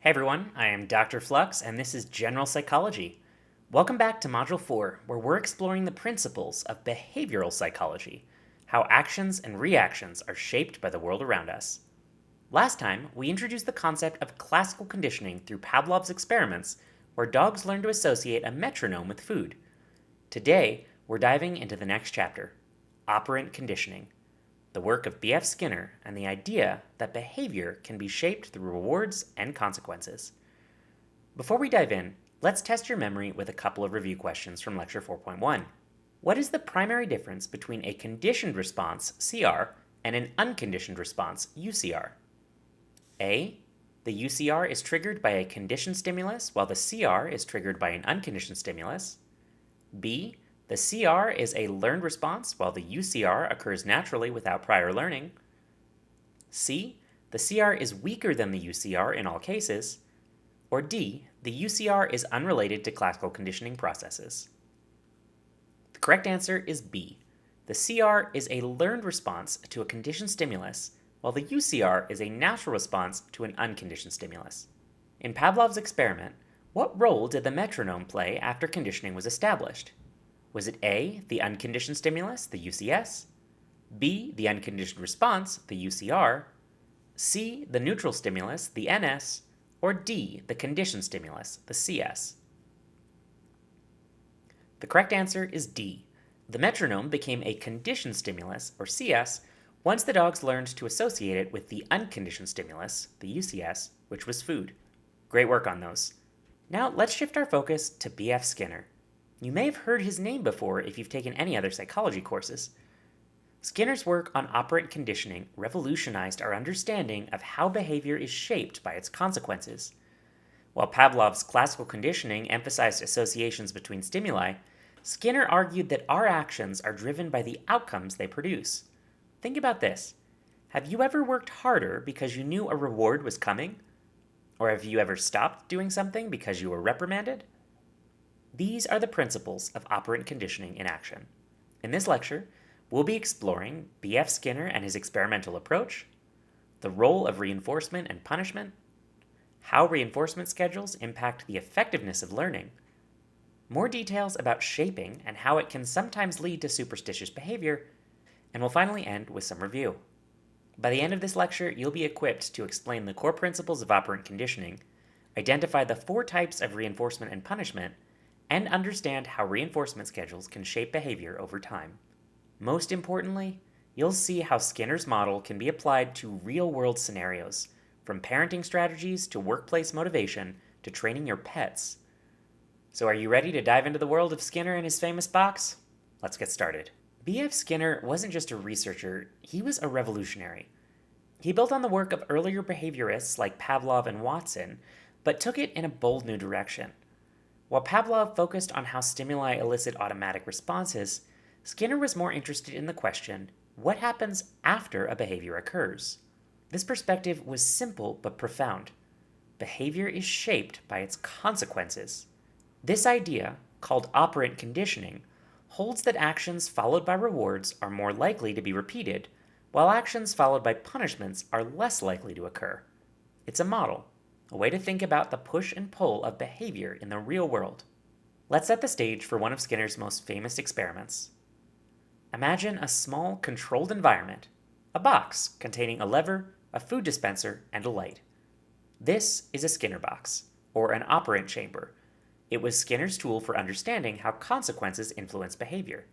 Hey everyone, I am Dr. Flux, and this is General Psychology. Welcome back to Module 4, where we're exploring the principles of behavioral psychology, how actions and reactions are shaped by the world around us. Last time, we introduced the concept of classical conditioning through Pavlov's experiments, where dogs learn to associate a metronome with food. Today, we're diving into the next chapter, Operant conditioning, the work of B.F. Skinner and the idea that behavior can be shaped through rewards and consequences. Before we dive in, let's test your memory with a couple of review questions from Lecture 4.1. What is the primary difference between a conditioned response, CR, and an unconditioned response, UCR? A. The UCR is triggered by a conditioned stimulus, while the CR is triggered by an unconditioned stimulus. B. The CR is a learned response, while the UCR occurs naturally without prior learning. C. The CR is weaker than the UCR in all cases. Or D. The UCR is unrelated to classical conditioning processes. The correct answer is B. The CR is a learned response to a conditioned stimulus, while the UCR is a natural response to an unconditioned stimulus. In Pavlov's experiment, what role did the metronome play after conditioning was established? Was it A, the unconditioned stimulus, the UCS, B, the unconditioned response, the UCR, C, the neutral stimulus, the NS, or D, the conditioned stimulus, the CS? The correct answer is D. The metronome became a conditioned stimulus, or CS, once the dogs learned to associate it with the unconditioned stimulus, the UCS, which was food. Great work on those. Now let's shift our focus to B.F. Skinner. You may have heard his name before if you've taken any other psychology courses. Skinner's work on operant conditioning revolutionized our understanding of how behavior is shaped by its consequences. While Pavlov's classical conditioning emphasized associations between stimuli, Skinner argued that our actions are driven by the outcomes they produce. Think about this. Have you ever worked harder because you knew a reward was coming? Or have you ever stopped doing something because you were reprimanded? These are the principles of operant conditioning in action. In this lecture, we'll be exploring B.F. Skinner and his experimental approach, the role of reinforcement and punishment, how reinforcement schedules impact the effectiveness of learning, more details about shaping and how it can sometimes lead to superstitious behavior, and we'll finally end with some review. By the end of this lecture, you'll be equipped to explain the core principles of operant conditioning, identify the 4 types of reinforcement and punishment, and understand how reinforcement schedules can shape behavior over time. Most importantly, you'll see how Skinner's model can be applied to real-world scenarios, from parenting strategies to workplace motivation to training your pets. So are you ready to dive into the world of Skinner and his famous box? Let's get started. B.F. Skinner wasn't just a researcher, he was a revolutionary. He built on the work of earlier behaviorists like Pavlov and Watson, but took it in a bold new direction. While Pavlov focused on how stimuli elicit automatic responses, Skinner was more interested in the question, what happens after a behavior occurs? This perspective was simple but profound. Behavior is shaped by its consequences. This idea, called operant conditioning, holds that actions followed by rewards are more likely to be repeated, while actions followed by punishments are less likely to occur. It's a model, a way to think about the push and pull of behavior in the real world. Let's set the stage for one of Skinner's most famous experiments. Imagine a small, controlled environment, a box containing a lever, a food dispenser, and a light. This is a Skinner box, or an operant chamber. It was Skinner's tool for understanding how consequences influence behavior.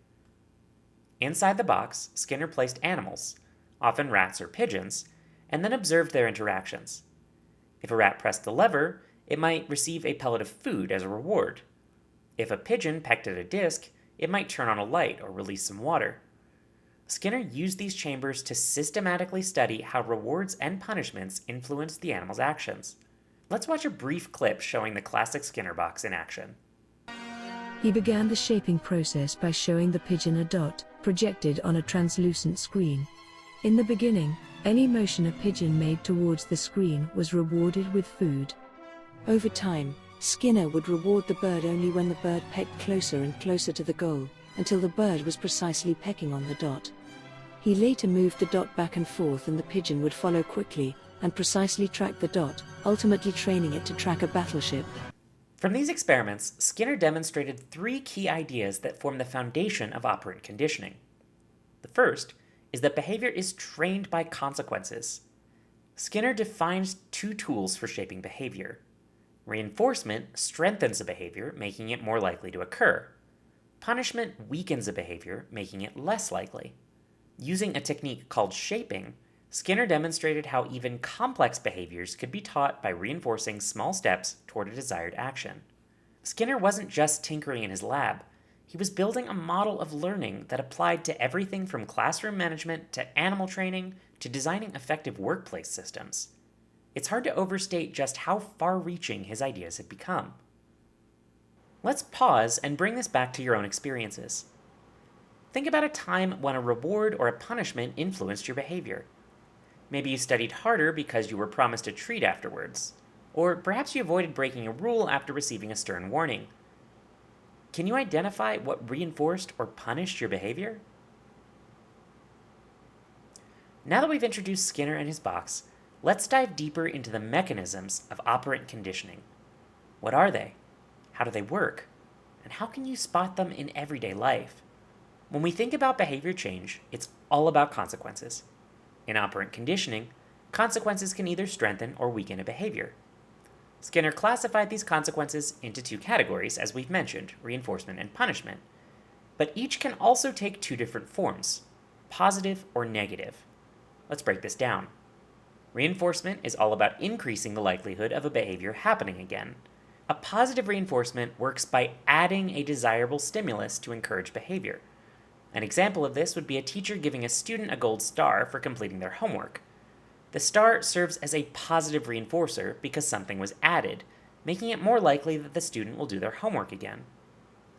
Inside the box, Skinner placed animals, often rats or pigeons, and then observed their interactions. If a rat pressed the lever, it might receive a pellet of food as a reward. If a pigeon pecked at a disc, it might turn on a light or release some water. Skinner used these chambers to systematically study how rewards and punishments influence the animal's actions. Let's watch a brief clip showing the classic Skinner box in action. He began the shaping process by showing the pigeon a dot, projected on a translucent screen. In the beginning, any motion a pigeon made towards the screen was rewarded with food. Over time, Skinner would reward the bird only when the bird pecked closer and closer to the goal, until the bird was precisely pecking on the dot. He later moved the dot back and forth and the pigeon would follow quickly, and precisely tracked the dot, ultimately training it to track a battleship. From these experiments, Skinner demonstrated three key ideas that form the foundation of operant conditioning. The first is that behavior is trained by consequences. Skinner defines two tools for shaping behavior. Reinforcement strengthens a behavior, making it more likely to occur. Punishment weakens a behavior, making it less likely. Using a technique called shaping, Skinner demonstrated how even complex behaviors could be taught by reinforcing small steps toward a desired action. Skinner wasn't just tinkering in his lab. He was building a model of learning that applied to everything from classroom management to animal training to designing effective workplace systems. It's hard to overstate just how far-reaching his ideas had become. Let's pause and bring this back to your own experiences. Think about a time when a reward or a punishment influenced your behavior. Maybe you studied harder because you were promised a treat afterwards, or perhaps you avoided breaking a rule after receiving a stern warning. Can you identify what reinforced or punished your behavior? Now that we've introduced Skinner and his box, let's dive deeper into the mechanisms of operant conditioning. What are they? How do they work? And how can you spot them in everyday life? When we think about behavior change, it's all about consequences. In operant conditioning, consequences can either strengthen or weaken a behavior. Skinner classified these consequences into two categories, as we've mentioned, reinforcement and punishment. But each can also take two different forms, positive or negative. Let's break this down. Reinforcement is all about increasing the likelihood of a behavior happening again. A positive reinforcement works by adding a desirable stimulus to encourage behavior. An example of this would be a teacher giving a student a gold star for completing their homework. The star serves as a positive reinforcer because something was added, making it more likely that the student will do their homework again.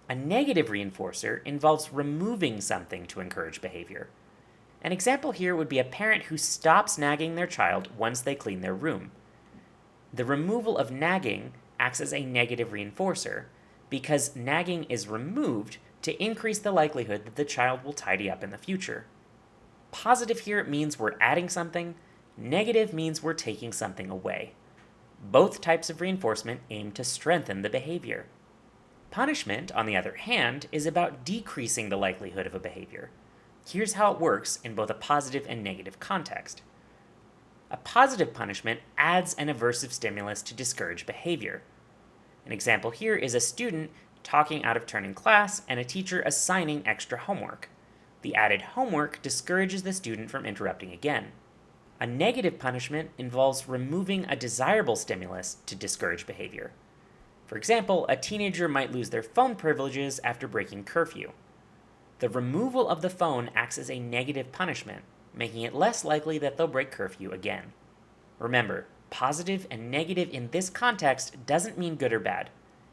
A negative reinforcer involves removing something to encourage behavior. An example here would be a parent who stops nagging their child once they clean their room. The removal of nagging acts as a negative reinforcer because nagging is removed to increase the likelihood that the child will tidy up in the future. Positive here means we're adding something, negative means we're taking something away. Both types of reinforcement aim to strengthen the behavior. Punishment, on the other hand, is about decreasing the likelihood of a behavior. Here's how it works in both a positive and negative context. A positive punishment adds an aversive stimulus to discourage behavior. An example here is a student talking out of turn in class and a teacher assigning extra homework. The added homework discourages the student from interrupting again. A negative punishment involves removing a desirable stimulus to discourage behavior. For example, a teenager might lose their phone privileges after breaking curfew. The removal of the phone acts as a negative punishment, making it less likely that they'll break curfew again. Remember, positive and negative in this context doesn't mean good or bad.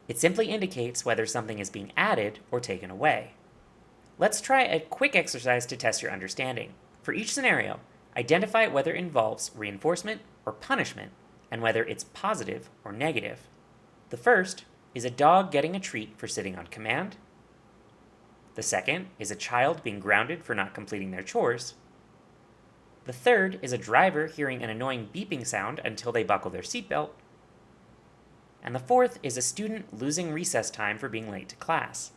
It simply indicates whether something is being added or taken away. Let's try a quick exercise to test your understanding. For each scenario, identify whether it involves reinforcement or punishment, and whether it's positive or negative. The first is a dog getting a treat for sitting on command. The second is a child being grounded for not completing their chores. The third is a driver hearing an annoying beeping sound until they buckle their seatbelt. And the fourth is a student losing recess time for being late to class.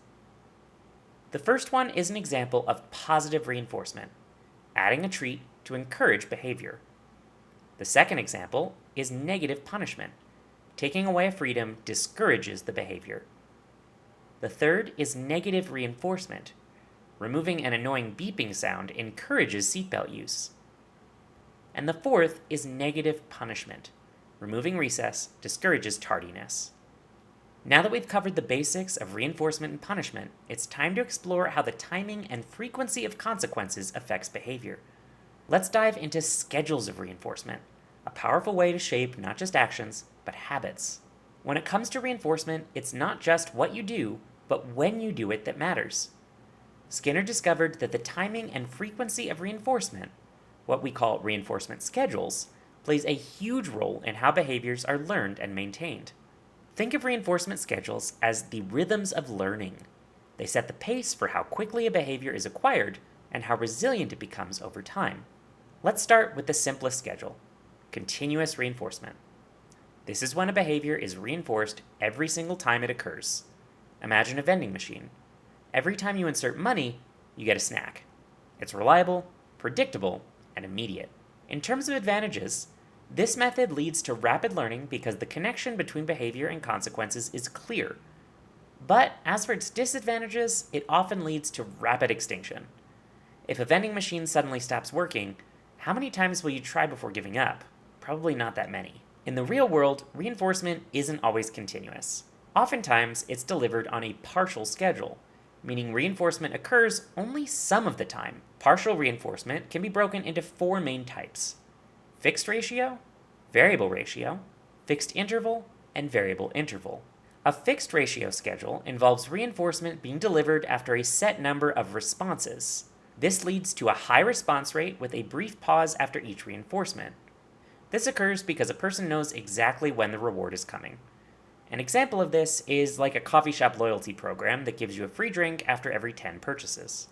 The first one is an example of positive reinforcement, adding a treat to encourage behavior. The second example is negative punishment. Taking away a freedom discourages the behavior. The third is negative reinforcement. Removing an annoying beeping sound encourages seatbelt use. And the fourth is negative punishment. Removing recess discourages tardiness. Now that we've covered the basics of reinforcement and punishment, it's time to explore how the timing and frequency of consequences affects behavior. Let's dive into schedules of reinforcement, a powerful way to shape not just actions, but habits. When it comes to reinforcement, it's not just what you do, but when you do it that matters. Skinner discovered that the timing and frequency of reinforcement, what we call reinforcement schedules, plays a huge role in how behaviors are learned and maintained. Think of reinforcement schedules as the rhythms of learning. They set the pace for how quickly a behavior is acquired and how resilient it becomes over time. Let's start with the simplest schedule: continuous reinforcement. This is when a behavior is reinforced every single time it occurs. Imagine a vending machine. Every time you insert money, you get a snack. It's reliable, predictable, and immediate. In terms of advantages, this method leads to rapid learning because the connection between behavior and consequences is clear. But as for its disadvantages, it often leads to rapid extinction. If a vending machine suddenly stops working, how many times will you try before giving up? Probably not that many. In the real world, reinforcement isn't always continuous. Oftentimes, it's delivered on a partial schedule, meaning reinforcement occurs only some of the time. Partial reinforcement can be broken into 4 main types: fixed ratio, variable ratio, fixed interval, and variable interval. A fixed ratio schedule involves reinforcement being delivered after a set number of responses. This leads to a high response rate with a brief pause after each reinforcement. This occurs because a person knows exactly when the reward is coming. An example of this is like a coffee shop loyalty program that gives you a free drink after every 10 purchases.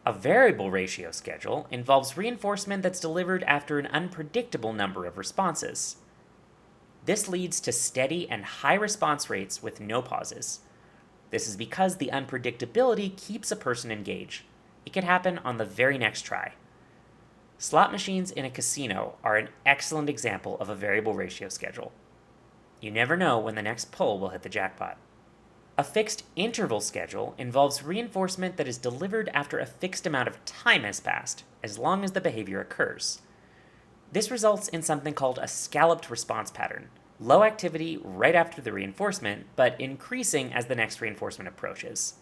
A variable ratio schedule involves reinforcement that's delivered after an unpredictable number of responses. This leads to steady and high response rates with no pauses. This is because the unpredictability keeps a person engaged. It could happen on the very next try. Slot machines in a casino are an excellent example of a variable ratio schedule. You never know when the next pull will hit the jackpot. A fixed interval schedule involves reinforcement that is delivered after a fixed amount of time has passed, as long as the behavior occurs. This results in something called a scalloped response pattern: low activity right after the reinforcement, but increasing as the next reinforcement approaches.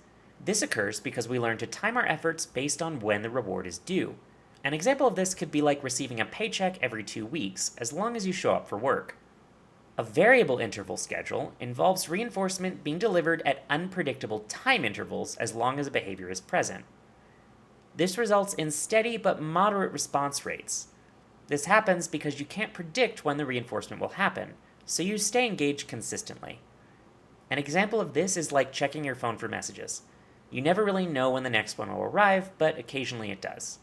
This occurs because we learn to time our efforts based on when the reward is due. An example of this could be like receiving a paycheck every 2 weeks, as long as you show up for work. A variable interval schedule involves reinforcement being delivered at unpredictable time intervals as long as a behavior is present. This results in steady but moderate response rates. This happens because you can't predict when the reinforcement will happen, so you stay engaged consistently. An example of this is like checking your phone for messages. You never really know when the next one will arrive, but occasionally it does.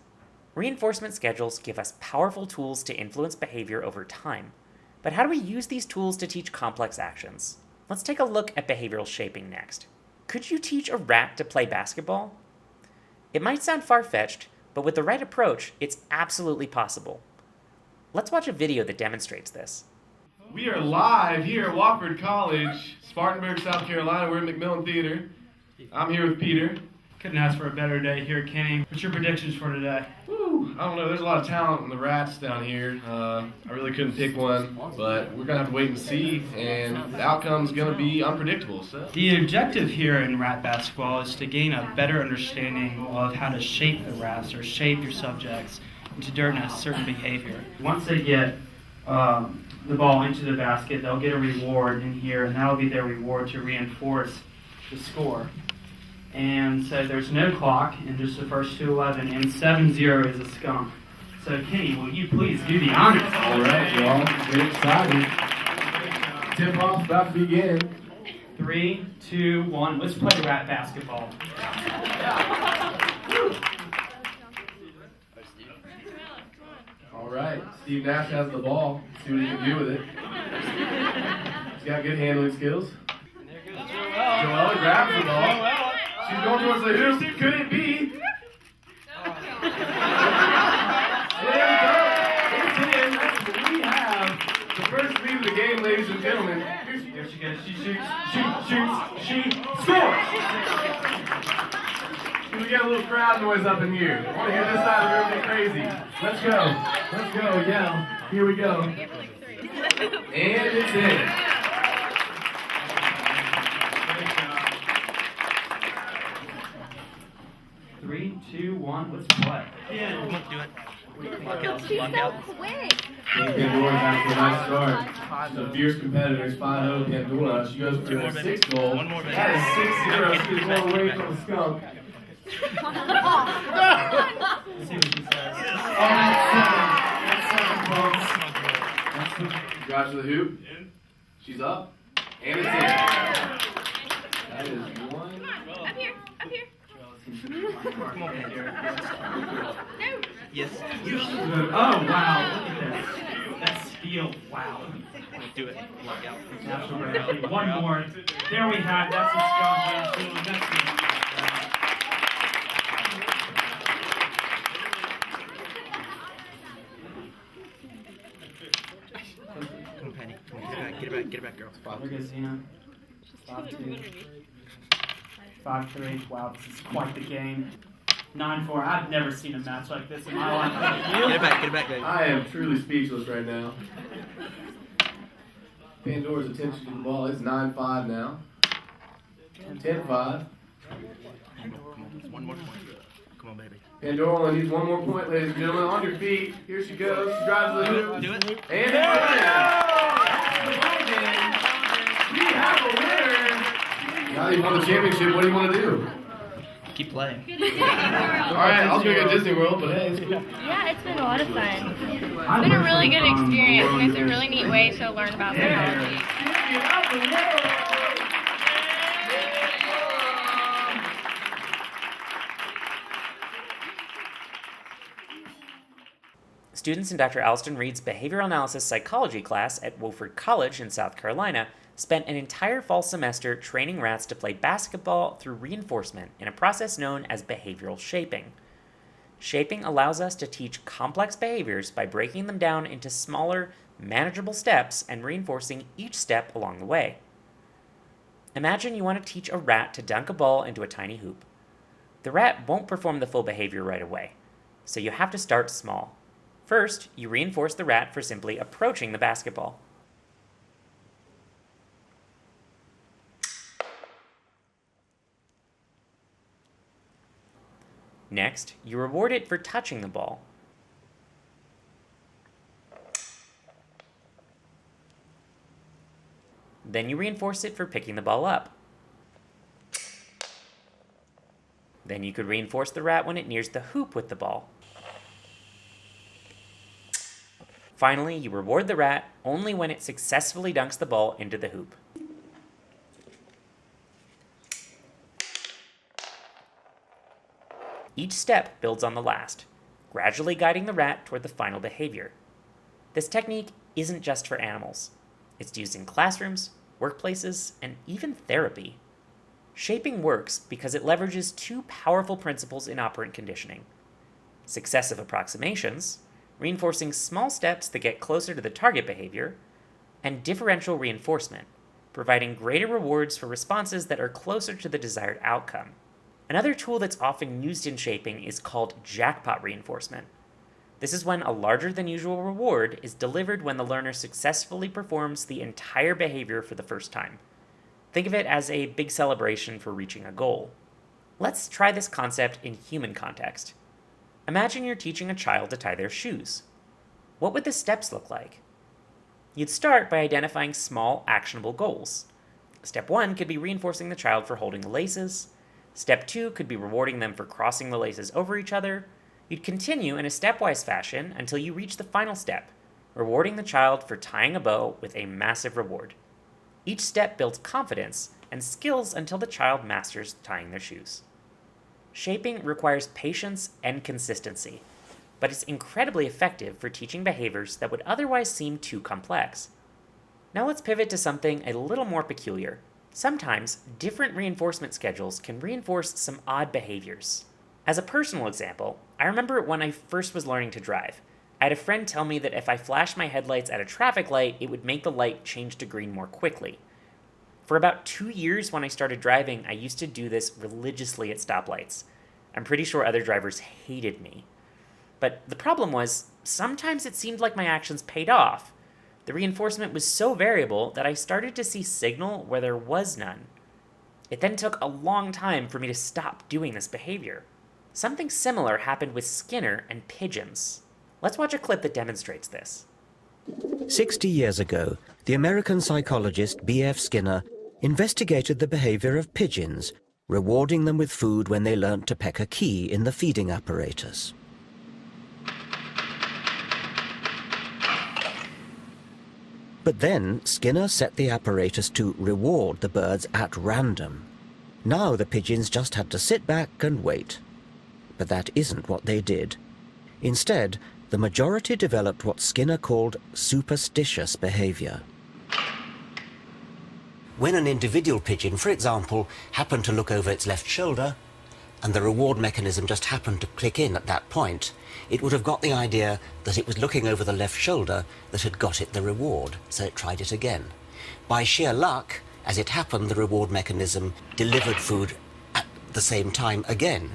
Reinforcement schedules give us powerful tools to influence behavior over time. But how do we use these tools to teach complex actions? Let's take a look at behavioral shaping next. Could you teach a rat to play basketball? It might sound far-fetched, but with the right approach, it's absolutely possible. Let's watch a video that demonstrates this. We are live here at Wofford College, Spartanburg, South Carolina. We're at McMillan Theater. I'm here with Peter. Couldn't ask for a better day here, Kenny. What's your predictions for today? Woo, I don't know, there's a lot of talent in the rats down here. I really couldn't pick one, but we're going to have to wait and see, and the outcome's going to be unpredictable. So. The objective here in rat basketball is to gain a better understanding of how to shape the rats or shape your subjects into doing a certain behavior. Once they get the ball into the basket, they'll get a reward in here, and that'll be their reward to reinforce the score. And so there's no clock in just the first 2:11, and 7-0 is a skunk. So Kenny, will you please do the honors? All right, y'all, get excited. Tip-off's about to begin. 3, 2, 1, let's play rat basketball. All right, Steve Nash has the ball. See what he can do with it. He's got good handling skills. Joella grabs the ball. She's going towards the hoop. Could it be? There we go. It's in. We have the first lead of the game, ladies and gentlemen. Here she goes. She shoots. She scores. Can we get a little crowd noise up in here? I want to hear this side of the room get crazy. Let's go. Let's go. Yeah. Here we go. And it's in. 3, 2, 1, let's play. Yeah. Do it. She's so quick. Pandora has a nice start. The fierce competitors 5-0 Pandora. She goes for the 6th goal. One more, That is 6-0. She's one away from the skunk. Let's see what she says. Oh, that's 7. Drives to the hoop. She's up. And it's in. That is 1. Up here. Come on, No. Yes. Oh, wow. Look at this. feel wow. Do it. Lock out. Natural gravity. One more. There we have. That's a strong hand. That's it. Come on, Penny. Come on, get it back, girl. There goes Zena. 5-2. 5-3. Wow, this is quite the game. 9-4. I've never seen a match like this in my life. Get it back, baby. I am truly speechless right now. Pandora's attention to the ball is 9-5 now. 10-5. Come on, one more point. Come on, baby. Pandora only needs one more point, ladies and gentlemen. On your feet. Here she goes. She drives the hoop. Do it. And we have a winner. Now that you won the championship, what do you want to do? Keep playing. Alright, I was going to go to Disney World, but hey, it's cool. Yeah, it's been a lot of fun. It's been a really good experience, and it's a really neat way to learn about psychology. Students in Dr. Alston Reed's Behavioral Analysis Psychology class at Wofford College in South Carolina spent an entire fall semester training rats to play basketball through reinforcement in a process known as behavioral shaping. Shaping allows us to teach complex behaviors by breaking them down into smaller, manageable steps and reinforcing each step along the way. Imagine you want to teach a rat to dunk a ball into a tiny hoop. The rat won't perform the full behavior right away, so you have to start small. First, you reinforce the rat for simply approaching the basketball. Next, you reward it for touching the ball. Then you reinforce it for picking the ball up. Then you could reinforce the rat when it nears the hoop with the ball. Finally, you reward the rat only when it successfully dunks the ball into the hoop. Each step builds on the last, gradually guiding the rat toward the final behavior. This technique isn't just for animals. It's used in classrooms, workplaces, and even therapy. Shaping works because it leverages two powerful principles in operant conditioning: successive approximations, reinforcing small steps that get closer to the target behavior, and differential reinforcement, providing greater rewards for responses that are closer to the desired outcome. Another tool that's often used in shaping is called jackpot reinforcement. This is when a larger than usual reward is delivered when the learner successfully performs the entire behavior for the first time. Think of it as a big celebration for reaching a goal. Let's try this concept in human context. Imagine you're teaching a child to tie their shoes. What would the steps look like? You'd start by identifying small, actionable goals. Step 1 could be reinforcing the child for holding the laces. Step 2 could be rewarding them for crossing the laces over each other. You'd continue in a stepwise fashion until you reach the final step, rewarding the child for tying a bow with a massive reward. Each step builds confidence and skills until the child masters tying their shoes. Shaping requires patience and consistency, but it's incredibly effective for teaching behaviors that would otherwise seem too complex. Now let's pivot to something a little more peculiar. Sometimes, different reinforcement schedules can reinforce some odd behaviors. As a personal example, I remember when I first was learning to drive. I had a friend tell me that if I flashed my headlights at a traffic light, it would make the light change to green more quickly. For about 2 years when I started driving, I used to do this religiously at stoplights. I'm pretty sure other drivers hated me. But the problem was, sometimes it seemed like my actions paid off. The reinforcement was so variable that I started to see signal where there was none. It then took a long time for me to stop doing this behavior. Something similar happened with Skinner and pigeons. Let's watch a clip that demonstrates this. 60 years ago, the American psychologist B.F. Skinner investigated the behavior of pigeons, rewarding them with food when they learnt to peck a key in the feeding apparatus. But then Skinner set the apparatus to reward the birds at random. Now the pigeons just had to sit back and wait. But that isn't what they did. Instead, the majority developed what Skinner called superstitious behavior. When an individual pigeon, for example, happened to look over its left shoulder, and the reward mechanism just happened to click in at that point, it would have got the idea that it was looking over the left shoulder that had got it the reward, so it tried it again. By sheer luck, as it happened, the reward mechanism delivered food at the same time again.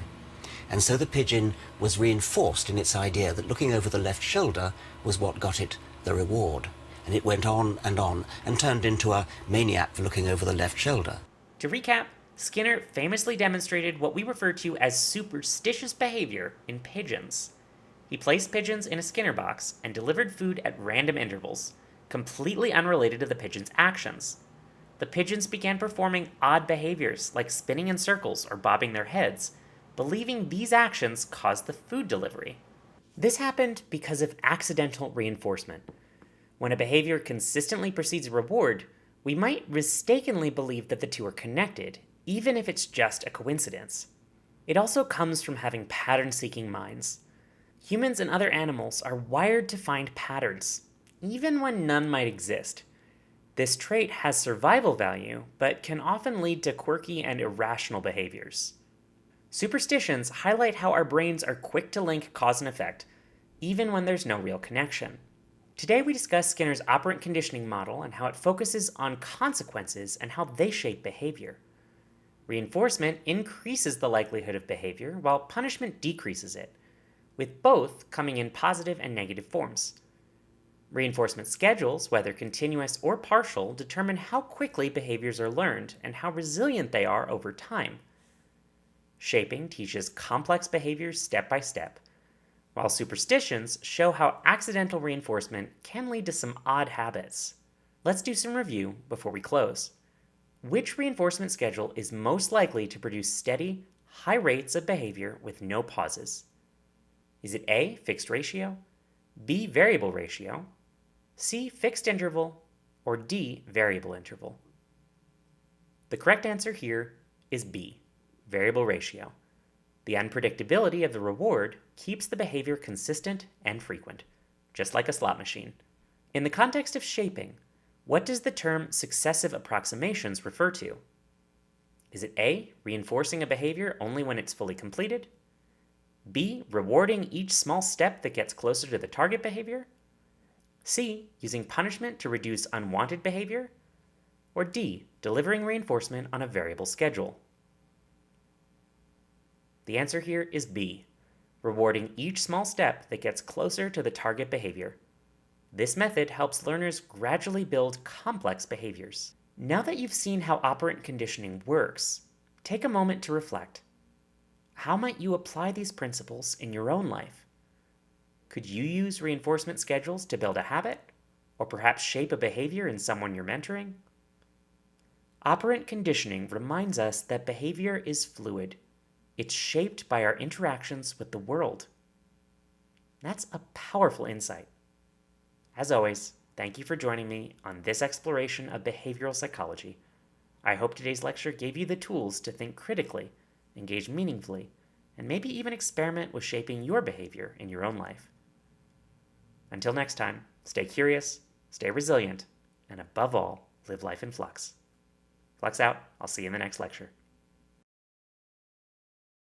And so the pigeon was reinforced in its idea that looking over the left shoulder was what got it the reward. And it went on and turned into a maniac for looking over the left shoulder. To recap, Skinner famously demonstrated what we refer to as superstitious behavior in pigeons. He placed pigeons in a Skinner box and delivered food at random intervals, completely unrelated to the pigeons' actions. The pigeons began performing odd behaviors like spinning in circles or bobbing their heads, believing these actions caused the food delivery. This happened because of accidental reinforcement. When a behavior consistently precedes a reward, we might mistakenly believe that the two are connected, even if it's just a coincidence. It also comes from having pattern-seeking minds. Humans and other animals are wired to find patterns, even when none might exist. This trait has survival value, but can often lead to quirky and irrational behaviors. Superstitions highlight how our brains are quick to link cause and effect, even when there's no real connection. Today we discuss Skinner's operant conditioning model and how it focuses on consequences and how they shape behavior. Reinforcement increases the likelihood of behavior, while punishment decreases it, with both coming in positive and negative forms. Reinforcement schedules, whether continuous or partial, determine how quickly behaviors are learned and how resilient they are over time. Shaping teaches complex behaviors step by step, while superstitions show how accidental reinforcement can lead to some odd habits. Let's do some review before we close. Which reinforcement schedule is most likely to produce steady, high rates of behavior with no pauses? Is it A, fixed ratio, B, variable ratio, C, fixed interval, or D, variable interval? The correct answer here is B, variable ratio. The unpredictability of the reward keeps the behavior consistent and frequent, just like a slot machine. In the context of shaping, what does the term successive approximations refer to? Is it A, reinforcing a behavior only when it's fully completed? B, rewarding each small step that gets closer to the target behavior? C, using punishment to reduce unwanted behavior? Or D, delivering reinforcement on a variable schedule? The answer here is B, rewarding each small step that gets closer to the target behavior. This method helps learners gradually build complex behaviors. Now that you've seen how operant conditioning works, take a moment to reflect. How might you apply these principles in your own life? Could you use reinforcement schedules to build a habit, or perhaps shape a behavior in someone you're mentoring? Operant conditioning reminds us that behavior is fluid. It's shaped by our interactions with the world. That's a powerful insight. As always, thank you for joining me on this exploration of behavioral psychology. I hope today's lecture gave you the tools to think critically, engage meaningfully, and maybe even experiment with shaping your behavior in your own life. Until next time, stay curious, stay resilient, and above all, live life in flux. Flux out. I'll see you in the next lecture.